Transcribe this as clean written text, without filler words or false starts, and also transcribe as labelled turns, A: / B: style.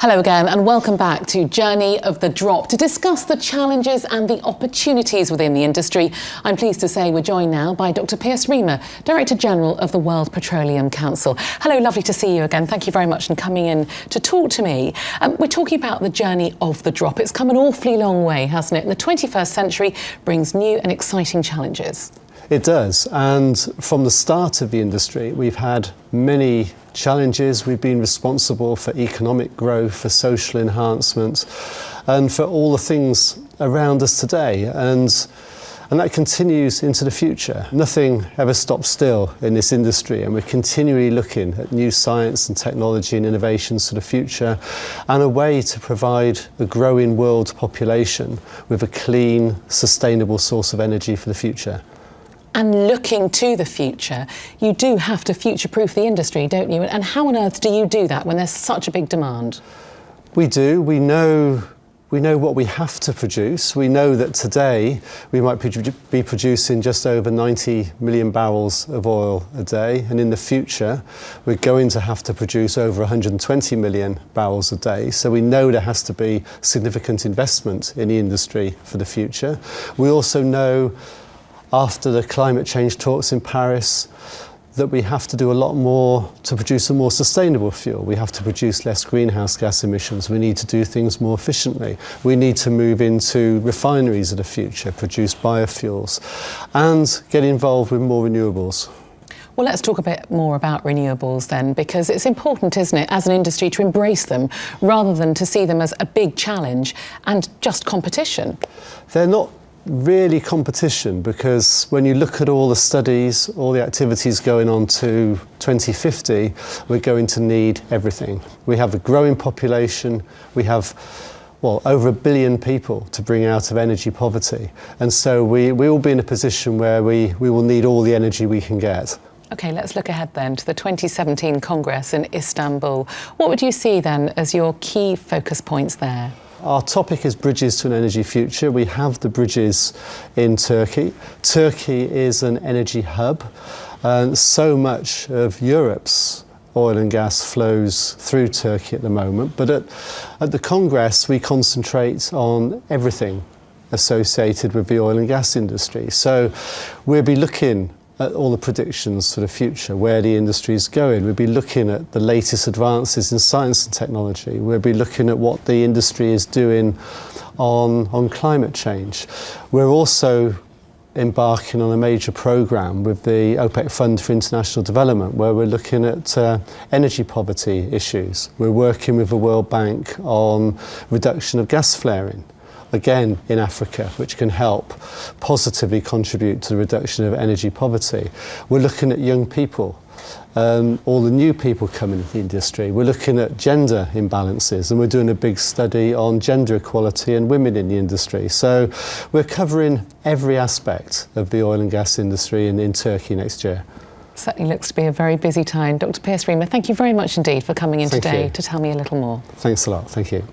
A: Hello again and welcome back to Journey of the Drop to discuss the challenges and the opportunities within the industry. I'm pleased to say we're joined now by Dr. Riemer, Director General of the World Petroleum Council. Hello, lovely to see you again. Thank you very much for coming in to talk to me. We're talking about the journey of the drop. It's come an awfully long way, hasn't it? And the 21st century brings new and exciting challenges.
B: It does, and from the start of the industry we've had many challenges. We've been responsible for economic growth, for social enhancement and for all the things around us today, and that continues into the future. Nothing ever stops still in this industry, and we're continually looking at new science and technology and innovations for the future and a way to provide a growing world population with a clean, sustainable source of energy for the future.
A: And looking to the future, you do have to future-proof the industry, don't you? And how on earth do you do that when there's such a big demand?
B: We do. We know what we have to produce. We know that today we might be producing just over 90 million barrels of oil a day, and in the future we're going to have to produce over 120 million barrels a day. So we know there has to be significant investment in the industry for the future. We also know, after the climate change talks in Paris, that we have to do a lot more to produce a more sustainable fuel. We have to produce less greenhouse gas emissions. We need to do things more efficiently. We need to move into refineries of the future, produce biofuels, and get involved with more renewables.
A: Well, let's talk a bit more about renewables then, because it's important, isn't it, as an industry to embrace them rather than to see them as a big challenge and just competition.
B: They're not really competition, because when you look at all the studies, all the activities going on to 2050, we're going to need everything. We have a growing population, we have over 1 billion people to bring out of energy poverty, and so we will be in a position where we will need all the energy we can get.
A: OK, let's look ahead then to the 2017 Congress in Istanbul. What would you see then as your key focus points there?
B: Our topic is Bridges to an Energy Future. We have the bridges in Turkey. Turkey is an energy hub, and so much of Europe's oil and gas flows through Turkey at the moment. But at the Congress, we concentrate on everything associated with the oil and gas industry. So we'll be looking at all the predictions for the future, where the industry is going. We'll be looking at the latest advances in science and technology. We'll be looking at what the industry is doing on climate change. We're also embarking on a major programme with the OPEC Fund for International Development, where we're looking at energy poverty issues. We're working with the World Bank on reduction of gas flaring, again in Africa, which can help positively contribute to the reduction of energy poverty. We're looking at young people, all the new people coming into the industry. We're looking at gender imbalances, and we're doing a big study on gender equality and women in the industry. So we're covering every aspect of the oil and gas industry in Turkey next year.
A: Certainly looks to be a very busy time. Dr. Riemer, thank you very much indeed for coming in today to tell me a little more.
B: Thanks a lot. Thank you.